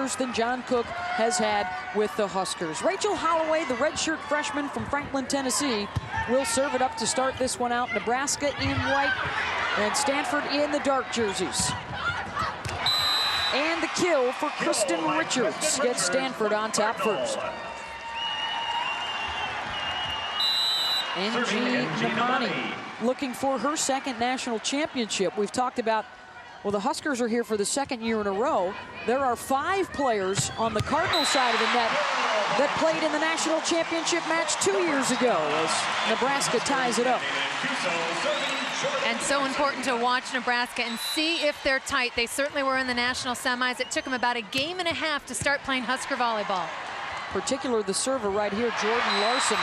years than John Cook has had with the Huskers. Rachel Holloway, the redshirt freshman from Franklin, Tennessee, will serve it up to start this one out. Nebraska in white and Stanford in the dark jerseys. And the kill for Kristen Richards gets Stanford on top first. NG Namani looking for her second national championship. We've talked about, well, the Huskers are here for the second year in a row. There are 5 players on the Cardinal side of the net that played in the national championship match 2 years ago as Nebraska ties it up. And so important to watch Nebraska and see if they're tight. They certainly were in the national semis. It took them about a game and a half to start playing Husker volleyball. Particularly the server right here, Jordan Larson,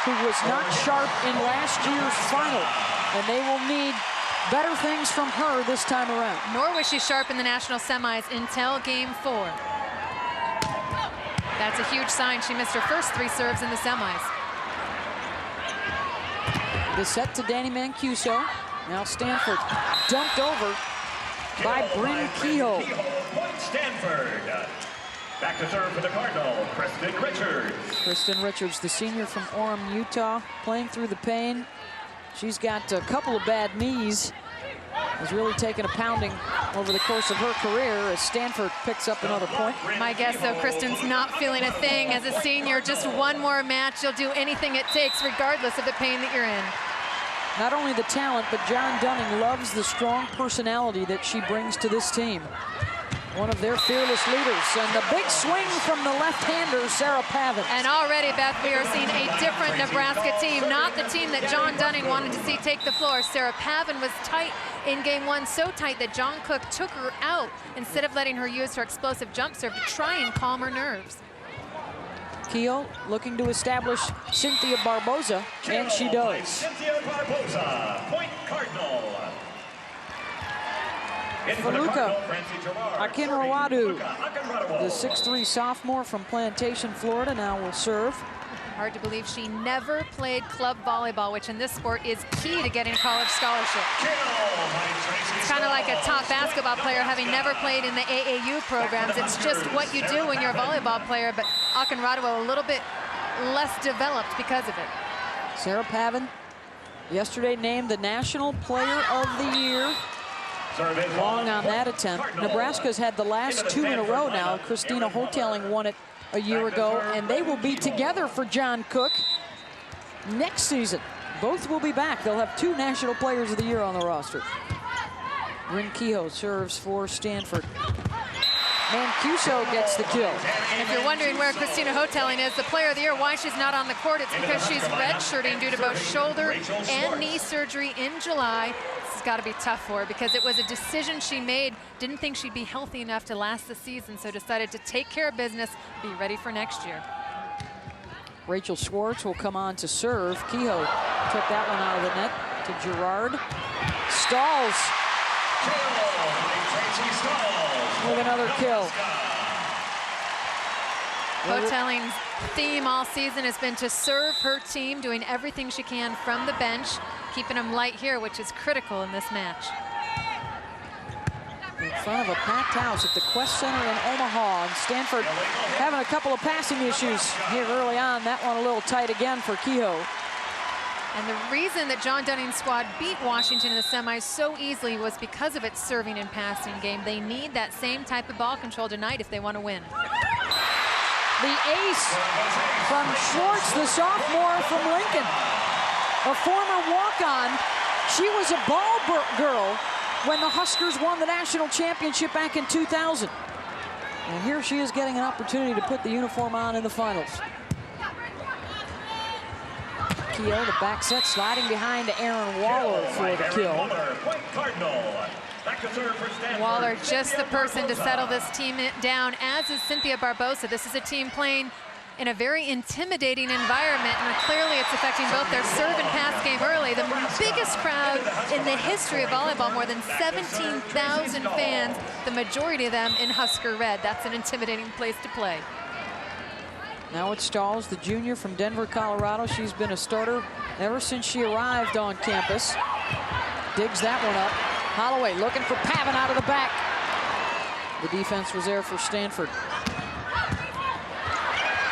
who was not sharp in last year's final. And they will need better things from her this time around. Nor was she sharp in the national semis until game 4. That's a huge sign. She missed her first 3 serves in the semis. The set to Danny Mancuso. Now Stanford dumped over by Bryn Kehoe. Stanford. Back to serve for the Cardinal, Kristen Richards. Kristen Richards, the senior from Orem, Utah, playing through the pain. She's got a couple of bad knees. Has really taken a pounding over the course of her career as Stanford picks up another point. My guess, though, Kristen's not feeling a thing as a senior. Just one more match, you'll do anything it takes, regardless of the pain that you're in. Not only the talent, but John Dunning loves the strong personality that she brings to this team. One of their fearless leaders. And the big swing from the left-hander, Sarah Pavin. And already, Beth, we are seeing a different Nebraska team, not the team that John Dunning wanted to see take the floor. Sarah Pavin was tight in game 1, so tight that John Cook took her out instead of letting her use her explosive jump serve to try and calm her nerves. Kehoe looking to establish Cynthia Barboza, and she does. Cynthia Barboza, point Cardinal. Faluka Akinrawadu, the 6'3" sophomore from Plantation, Florida, now will serve. Hard to believe she never played club volleyball, which in this sport is key to getting a college scholarship. It's kind of like a top basketball player having never played in the AAU programs. It's just what you do when you're a volleyball player, but Akinrawadu a little bit less developed because of it. Sarah Pavin, yesterday named the National Player of the Year. Long on that attempt. Nebraska's had the last 2 in a row now. Christina Hoteling won it a year ago, and they will be together for John Cook next season. Both will be back. They'll have 2 National Players of the Year on the roster. Bryn Kehoe serves for Stanford. Mancuso gets the kill. And if you're wondering where Christina Hoteling is, the Player of the Year, why she's not on the court, it's because she's redshirting due to both shoulder and knee surgery in July. This has got to be tough for her because it was a decision she made. Didn't think she'd be healthy enough to last the season, so decided to take care of business, be ready for next year. Rachel Schwartz will come on to serve. Kehoe took that one out of the net to Gerard. Stalls with another kill. Hoteling's theme all season has been to serve her team, doing everything she can from the bench, keeping them light here, which is critical in this match. In front of a packed house at the Quest Center in Omaha, and Stanford having a couple of passing issues here early on. That one a little tight again for Kehoe. And the reason that John Dunning's squad beat Washington in the semis so easily was because of its serving and passing game. They need that same type of ball control tonight if they want to win. The ace from Schwartz, the sophomore from Lincoln. A former walk-on. She was a ball girl when the Huskers won the national championship back in 2000. And here she is getting an opportunity to put the uniform on in the finals. Kehoe, the back set, sliding behind to Aaron Waller for the kill. Waller just the person to settle this team down, as is Cynthia Barboza. This is a team playing in a very intimidating environment, and clearly it's affecting both their serve and pass game early. The biggest crowd in the history of volleyball, more than 17,000 fans, the majority of them in Husker red. That's an intimidating place to play. Now it's Stalls, the junior from Denver, Colorado. She's been a starter ever since she arrived on campus. Digs that one up. Holloway looking for Pavin out of the back. The defense was there for Stanford.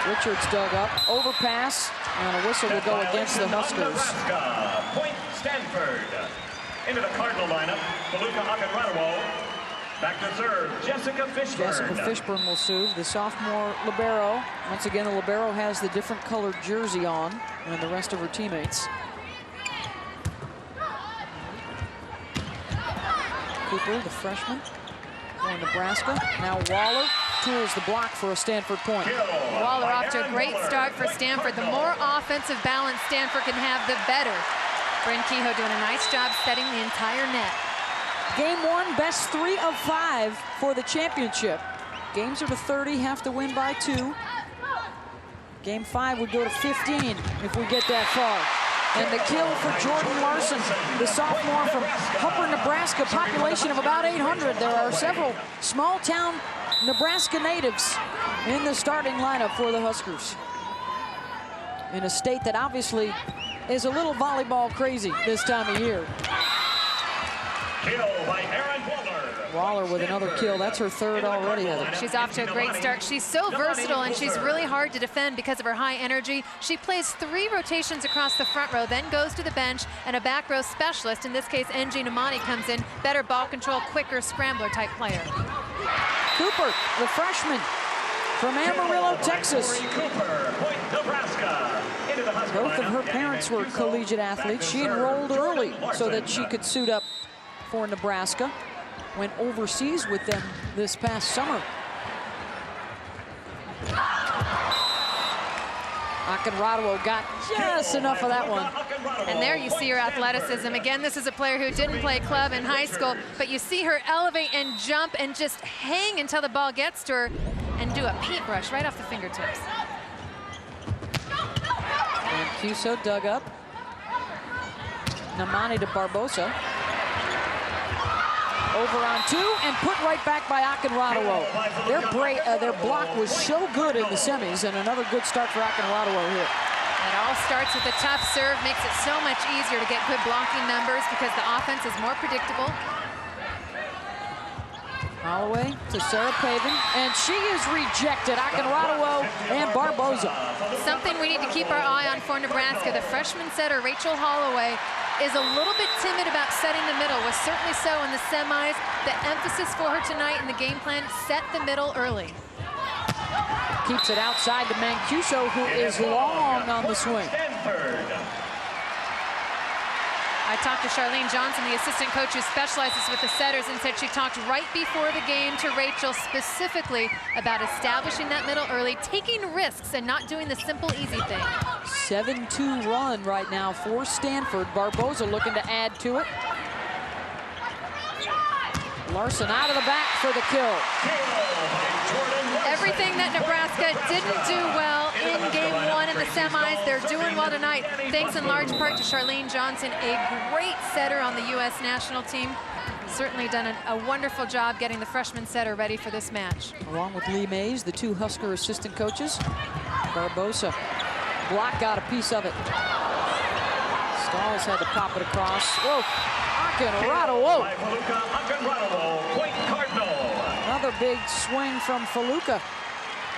Richards dug up, overpass, and a whistle will go against the Huskers. Nebraska. Point Stanford. Into the Cardinal lineup, Feluca Akinradawo. Back to serve, Jessica Fishburne. Jessica Fishburne will serve, the sophomore libero. Once again, the libero has the different colored jersey on than the rest of her teammates. Cooper, the freshman, for Nebraska. Now Waller tools the block for a Stanford point. Waller off to a great start for Stanford. The more offensive balance Stanford can have, the better. Bryn Kehoe doing a nice job setting the entire net. Game 1, best 3 of 5 for the championship. Games are to 30, have to win by 2. Game 5 would go to 15 if we get that far. And the kill for Jordan Larson, the sophomore from Upper Nebraska, population of about 800. There are several small-town Nebraska natives in the starting lineup for the Huskers. In a state that obviously is a little volleyball crazy this time of year. Kill by Aaron Waller. Waller with another kill. That's her third already, Heather. She's off to a great start. She's so versatile, and she's really hard to defend because of her high energy. She plays 3 rotations across the front row, then goes to the bench, and a back row specialist, in this case, NG Namani, comes in. Better ball control, quicker scrambler type player. Cooper, the freshman from Amarillo, Texas. Cooper, Point Nebraska. Into the Husker Both of her lineup. parents were collegiate athletes. She enrolled early so that she could suit up for Nebraska. Went overseas with them this past summer. Akinradawo got just enough of that one. And there you see her athleticism. Again, this is a player who didn't play club in high school, but you see her elevate and jump and just hang until the ball gets to her and do a paintbrush right off the fingertips. And Cuso dug up. Namani to Barbosa. Over on 2 and put right back by Akinradawo. Their block was so good in the semis, and another good start for Akinradawo here. It all starts with a tough serve, makes it so much easier to get good blocking numbers because the offense is more predictable. Holloway to Sarah Paven, and she is rejected. Akinradawo and Barbosa. Something we need to keep our eye on for Nebraska. The freshman setter, Rachel Holloway, is a little bit timid about setting the middle, was certainly so in the semis. The emphasis for her tonight in the game plan, set the middle early. Keeps it outside to Mancuso, who is long on the swing. I talked to Charlene Johnson, the assistant coach who specializes with the setters, and said she talked right before the game to Rachel specifically about establishing that middle early, taking risks and not doing the simple, easy thing. 7-2 run right now for Stanford. Barbosa looking to add to it. Larson out of the back for the kill. Everything that Nebraska didn't do well in game 1 in the semis, they're doing well tonight, thanks in large part to Charlene Johnson, a great setter on the U.S. national team. Certainly done a wonderful job getting the freshman setter ready for this match. Along with Lee Mays, the 2 Husker assistant coaches. Barbosa, block got a piece of it. Stalls had to pop it across. Whoa, Akinradawo. Point Cardinal. Another big swing from Feluca.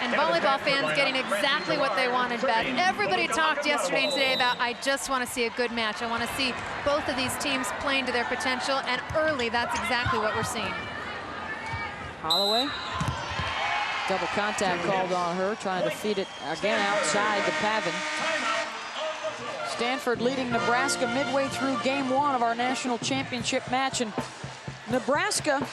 And volleyball fans getting exactly what they wanted back. Everybody talked yesterday and today about, I just want to see a good match. I want to see both of these teams playing to their potential, and early, that's exactly what we're seeing. Holloway, double contact called on her, trying to feed it again outside to Pavin. Stanford leading Nebraska midway through game 1 of our national championship match, and Nebraska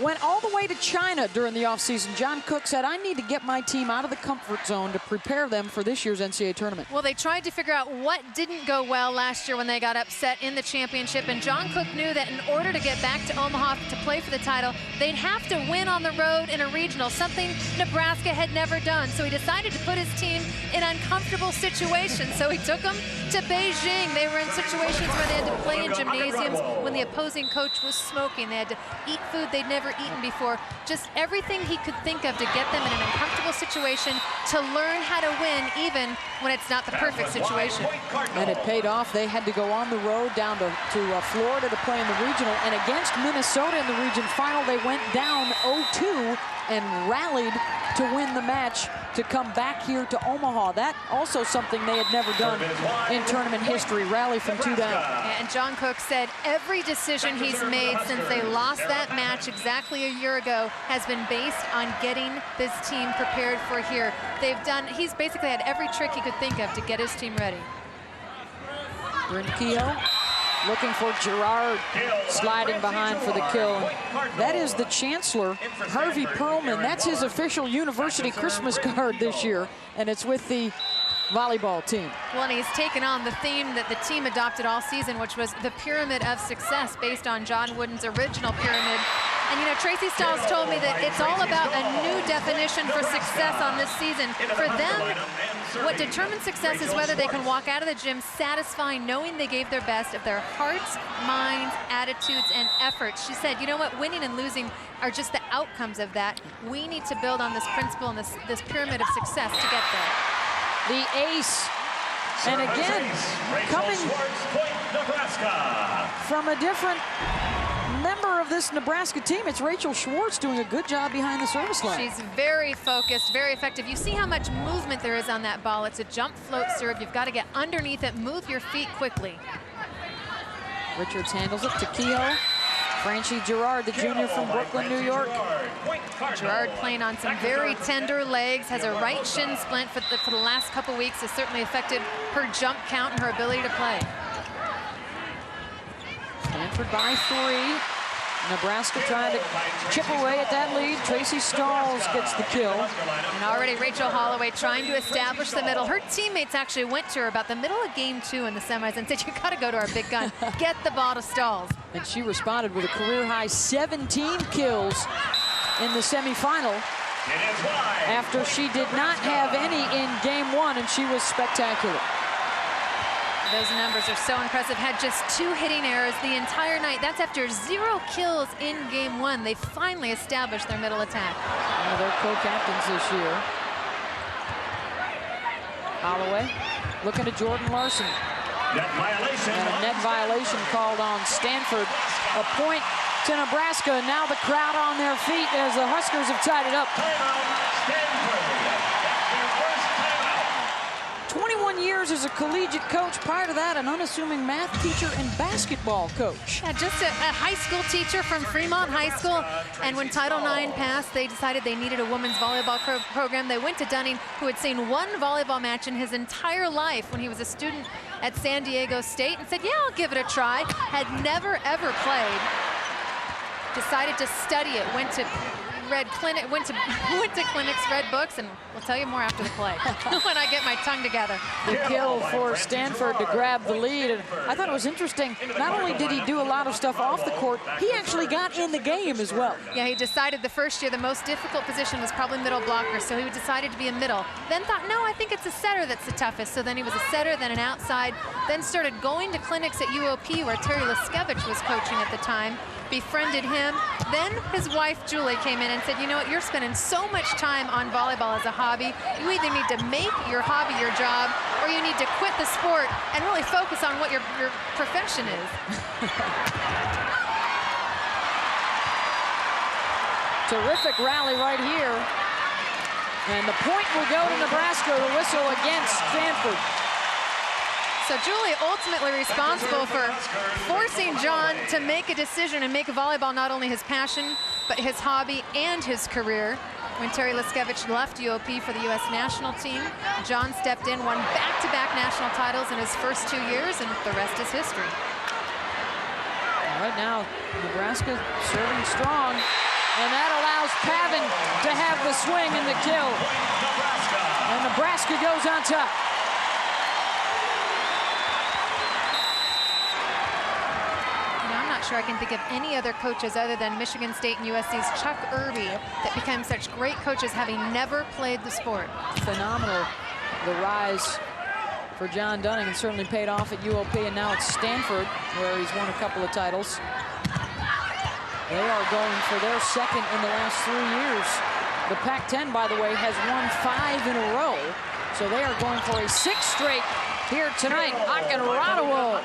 went all the way to China during the offseason. John Cook said, I need to get my team out of the comfort zone to prepare them for this year's NCAA tournament. Well, they tried to figure out what didn't go well last year when they got upset in the championship, and John Cook knew that in order to get back to Omaha to play for the title, they'd have to win on the road in a regional, something Nebraska had never done. So he decided to put his team in uncomfortable situations. So he took them to Beijing. They were in situations where they had to play in gymnasiums when the opposing coach was smoking. They had to eat food they'd never never eaten before. Just everything he could think of to get them in an uncomfortable situation to learn how to win, even when it's not the perfect situation. And it paid off. They had to go on the road down to Florida to play in the regional. And against Minnesota in the region final, they went down 0-2 and rallied to win the match to come back here to Omaha. That also something they had never done in tournament history, rally from 2 down. Yeah, and John Cook said every decision he's made since they lost that match exactly a year ago has been based on getting this team prepared for here. He's basically had every trick he could think of to get his team ready. Bryn Kehoe looking for Gerard, sliding behind for the kill. That is the Chancellor, Harvey Perlman. That's his official university Christmas card this year, and it's with the volleyball team. Well, and he's taken on the theme that the team adopted all season, which was the pyramid of success based on John Wooden's original pyramid. And you know, Tracy Stiles told me that it's all about a new definition for success on this season. For them, what determines success is whether they can walk out of the gym satisfied, knowing they gave their best of their hearts, minds, attitudes, and efforts. She said, you know what, winning and losing are just the outcomes of that. We need to build on this principle and this pyramid of success to get there. The ace, and again, coming from a different member of this Nebraska team, it's Rachel Schwartz doing a good job behind the service line. She's very focused, very effective. You see how much movement there is on that ball. It's a jump float serve. You've got to get underneath it, move your feet quickly. Richards handles it to Kehoe. Francie Gerard, the junior from Brooklyn, New York. Gerard playing on some very tender legs, has a right shin splint for the last couple weeks. Has certainly affected her jump count and her ability to play. Stanford by 3. Nebraska trying to chip away at that lead. Tracy Stiles gets the kill. And already Rachel Holloway trying to establish the middle. Her teammates actually went to her about the middle of game 2 in the semis and said, you got to go to our big gun. Get the ball to Stiles. And she responded with a career-high 17 kills in the semifinal after she did not have any in game 1, and she was spectacular. Those numbers are so impressive. Had just 2 hitting errors the entire night. That's after 0 kills in game 1. They finally established their middle attack. They're co-captains this year. Holloway looking to Jordan Larson. Net violation. And a net violation called on Stanford. A point to Nebraska. Now the crowd on their feet as the Huskers have tied it up. Timeout, Stanford. That's their first timeout. 21 years as a collegiate coach. Prior to that, an unassuming math teacher and basketball coach. Yeah, just a high school teacher from Fremont High School. And when Title IX passed, they decided they needed a women's volleyball program. They went to Dunning, who had seen 1 volleyball match in his entire life when he was a student at San Diego State, and said, yeah, I'll give it a try. Had never, ever played. Decided to study it, went to clinics, read books, and we'll tell you more after the play when I get my tongue together. The kill for Stanford to grab the lead. And I thought it was interesting. Not only did he do a lot of stuff off the court, he actually got in the game as well. Yeah, he decided the first year the most difficult position was probably middle blocker, so he decided to be a middle. Then thought, no, I think it's a setter that's the toughest. So then he was a setter, then an outside, then started going to clinics at UOP where Terry Liskevich was coaching at the time. Befriended him. Then his wife, Julie, came in and said, you know what, you're spending so much time on volleyball as a hobby. You either need to make your hobby your job, or you need to quit the sport and really focus on what your profession is. Terrific rally right here. And the point will go to Nebraska to whistle against Stanford. So Julie ultimately responsible for forcing John to make a decision and make volleyball not only his passion, but his hobby and his career. When Terry Liskevich left UOP for the U.S. national team, John stepped in, won back-to-back national titles in his first 2 years, and the rest is history. Right now, Nebraska serving strong, and that allows Pavin to have the swing and the kill. And Nebraska goes on top. Sure I can think of any other coaches other than Michigan State and USC's Chuck Irby that became such great coaches having never played the sport. Phenomenal, the rise for John Dunning, and certainly paid off at UOP, and now it's Stanford where he's won a couple of titles. They are going for their second in the last 3 years. The Pac-10, by the way, has won 5 in a row. So they are going for a 6th straight here tonight. Akinradawo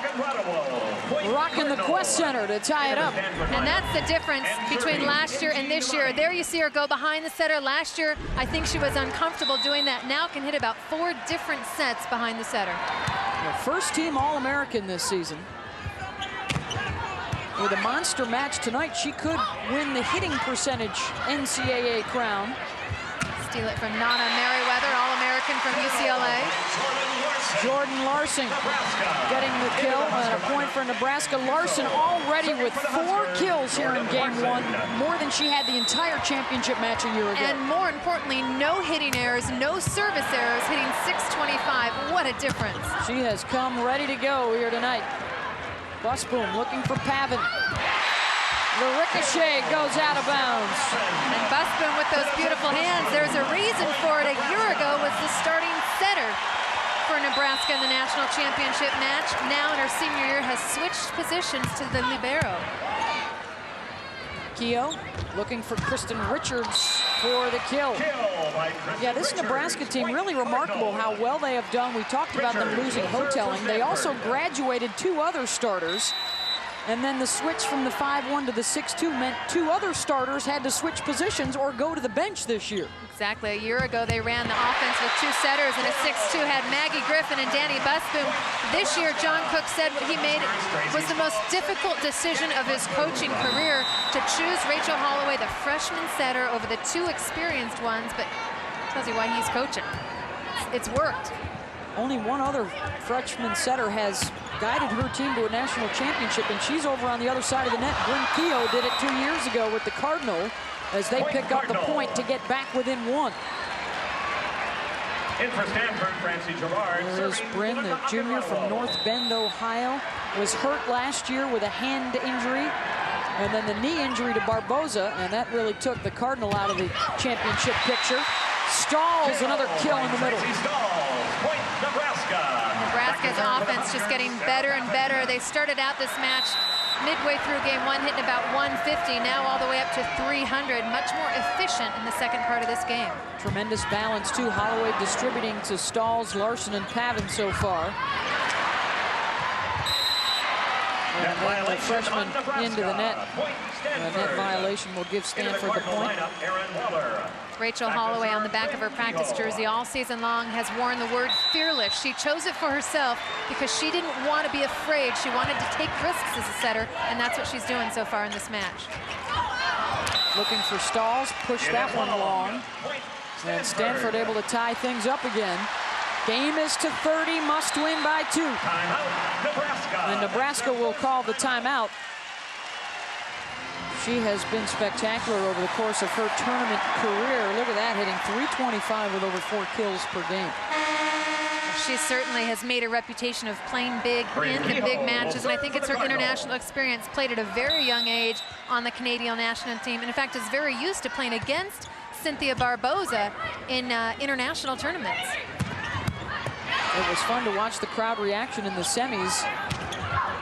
rocking the Quest Center to tie it up. And that's the difference between last year and this year. There you see her go behind the setter. Last year, I think she was uncomfortable doing that. Now can hit about 4 different sets behind the setter. The first team All-American this season. With a monster match tonight, she could win the hitting percentage NCAA crown. Steal it from Nana Merriweather, All-American from UCLA. Jordan Larson getting the kill and a point for Nebraska. Larson already with 4 kills here in game 1, more than she had the entire championship match a year ago. And more importantly, no hitting errors, no service errors, hitting .625. What a difference. She has come ready to go here tonight. Busboom looking for Pavin. The ricochet goes out of bounds. And Busboom with those beautiful hands. There's a reason for it. A year ago was the starting setter for Nebraska in the national championship match. Now in her senior year has switched positions to the libero. Keogh looking for Kristen Richards for the kill. Yeah, this Nebraska team, really remarkable how well they have done. We talked about them losing Hoteling. They also graduated 2 other starters. And then the switch from the 5-1 to the 6-2 meant 2 other starters had to switch positions or go to the bench this year. Exactly. A year ago, they ran the offense with 2 setters, and a 6-2 had Maggie Griffin and Danny Busboom. This year, John Cook said what he made was the most difficult decision of his coaching career to choose Rachel Holloway, the freshman setter, over the 2 experienced ones, but tells you why he's coaching. It's worked. Only one other freshman setter has guided her team to a national championship, and she's over on the other side of the net. Bryn Keogh did it 2 years ago with the Cardinal as they pick up the point to get back within 1. In for Stanford, Francie Gerard. There is Bryn, the junior from North Bend, Ohio. Was hurt last year with a hand injury, and then the knee injury to Barboza, and that really took the Cardinal out of the championship picture. Stalls, another kill in the middle. Point Nebraska. Nebraska's offense just getting better and better. They started out this match midway through game 1, hitting about 150, now all the way up to 300. Much more efficient in the second part of this game. Tremendous balance, too. Holloway distributing to Stalls, Larson, and Pavin so far. And then the freshman into the net. A net violation will give Stanford the point. Rachel Holloway on the back of her practice jersey all season long has worn the word fearless. She chose it for herself because she didn't want to be afraid. She wanted to take risks as a setter, and that's what she's doing so far in this match. Looking for Stalls, push that one long. And Stanford able to tie things up again. Game is to 30, must win by 2. Timeout, Nebraska. And Nebraska will call the timeout. She has been spectacular over the course of her tournament career. Look at that, hitting .325 with over 4 kills per game. She certainly has made a reputation of playing big in the big matches, and I think it's her international experience. Played at a very young age on the Canadian national team, and in fact is very used to playing against Cynthia Barboza in international tournaments. It was fun to watch the crowd reaction in the semis.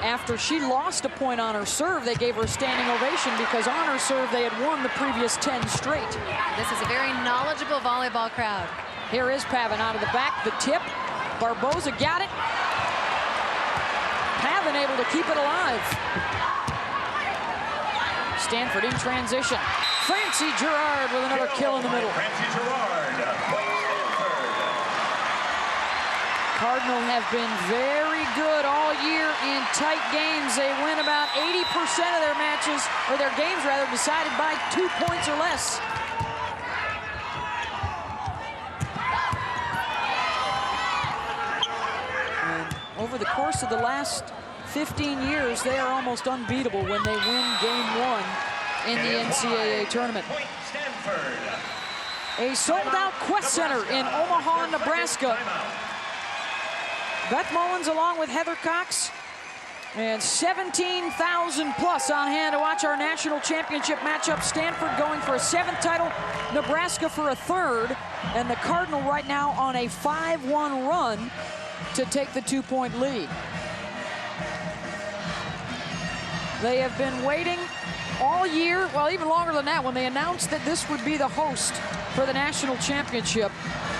After she lost a point on her serve, they gave her a standing ovation because on her serve they had won the previous 10 straight. This is a very knowledgeable volleyball crowd. Here is Pavin out of the back, the tip. Barboza got it. Pavin able to keep it alive. Stanford in transition. Francie Gerard with another kill in the middle. Francie Gerard. Cardinal have been very good all year in tight games. They win about 80% of their matches, or their games rather, decided by 2 points or less. And over the course of the last 15 years, they are almost unbeatable when they win game 1 in the NCAA tournament. A sold-out Quest Center in Omaha, Nebraska. Beth Mullins along with Heather Cox, and 17,000 plus on hand to watch our national championship matchup. Stanford going for a 7th title, Nebraska for a 3rd, and the Cardinal right now on a 5-1 run to take the 2-point lead. They have been waiting all year, well, even longer than that, when they announced that this would be the host for the national championship.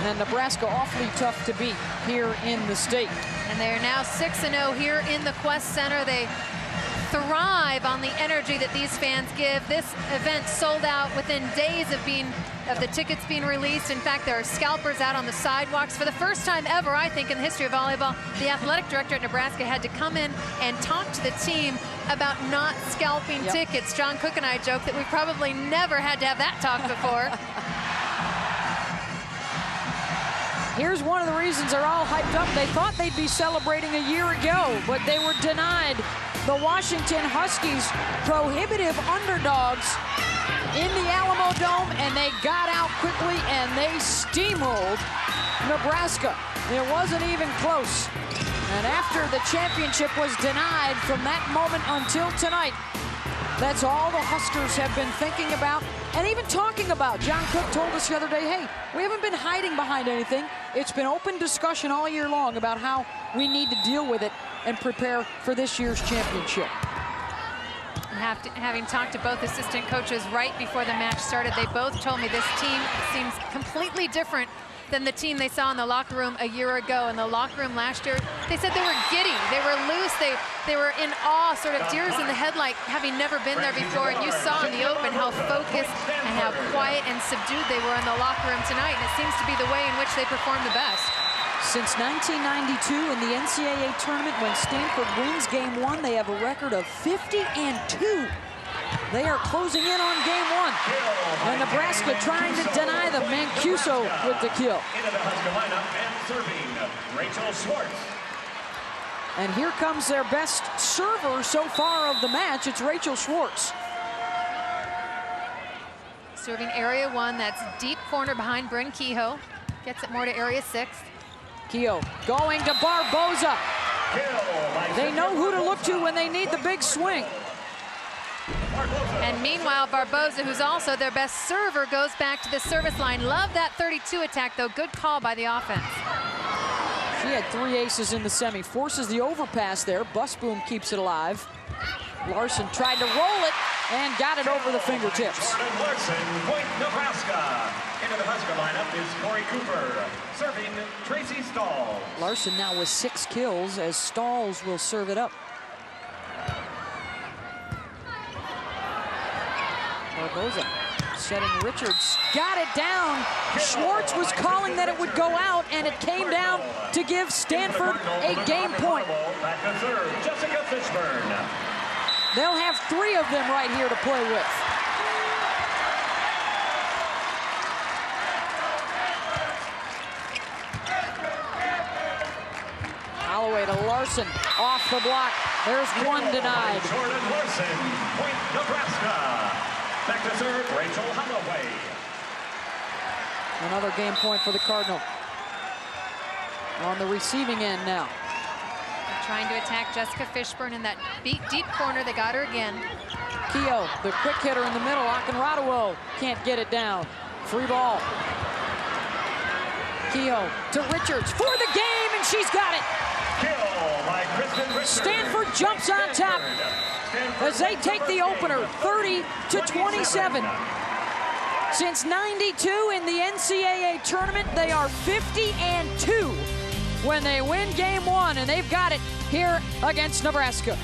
And Nebraska awfully tough to beat here in the state. And they are now 6-0 here in the Quest Center. They thrive on the energy that these fans give. This event sold out within days of the tickets being released. In fact, there are scalpers out on the sidewalks. For the first time ever, I think, in the history of volleyball, the athletic director at Nebraska had to come in and talk to the team about not scalping tickets. John Cook and I joke that we probably never had to have that talk before. Here's one of the reasons they're all hyped up. They thought they'd be celebrating a year ago, but they were denied. The Washington Huskies, prohibitive underdogs in the Alamo Dome, and they got out quickly and they steamrolled Nebraska. It wasn't even close. And after the championship was denied from that moment until tonight, that's all the Huskers have been thinking about and even talking about. John Cook told us the other day, hey, we haven't been hiding behind anything. It's been open discussion all year long about how we need to deal with it and prepare for this year's championship. Having talked to both assistant coaches right before the match started, they both told me this team seems completely different than the team they saw in the locker room a year ago. In the locker room last year, they said they were giddy, they were loose, they were in awe, sort of deers in the headlight, having never been there before. And you saw in the open how focused and how quiet and subdued they were in the locker room tonight, and it seems to be the way in which they performed the best. Since 1992 in the NCAA tournament, when Stanford wins game 1, they have a record of 50-2. They are closing in on game 1. And Nebraska trying to deny them. Mancuso with the kill. Into the Husker lineup and serving, Rachel Schwartz. And here comes their best server so far of the match. It's Rachel Schwartz. Serving area 1, that's deep corner behind Bryn Kehoe. Gets it more to area 6. Kehoe going to Barboza. They know who to look to when they need the big swing. And meanwhile, Barboza, who's also their best server, goes back to the service line. Love that 32 attack, though. Good call by the offense. She had 3 aces in the semi. Forces the overpass there. Busboom keeps it alive. Larson tried to roll it and got it over the fingertips. Larson, point Nebraska. Into the Husker lineup is Corey Cooper. Serving Tracy Stalls. Larson now with 6 kills as Stalls will serve it up. Barboza setting Richards. Got it down. Schwartz was calling that it would go out, and it came down to give Stanford a game point. Jessica Fishburne. They'll have 3 of them right here to play with. Holloway to Larson, off the block. There's 1 denied. Jordan Larson, point Nebraska. Back to serve, Rachel Holloway. Another game point for the Cardinal. On the receiving end now. They're trying to attack Jessica Fishburne in that deep corner. They got her again. Kehoe, the quick hitter in the middle. Akinradaway can't get it down. Free ball. Kehoe to Richards for the game, and she's got it. Stanford jumps on top as they take the opener, 30-27. Since '92 in the NCAA tournament, they are 50-2 when they win game 1, and they've got it here against Nebraska.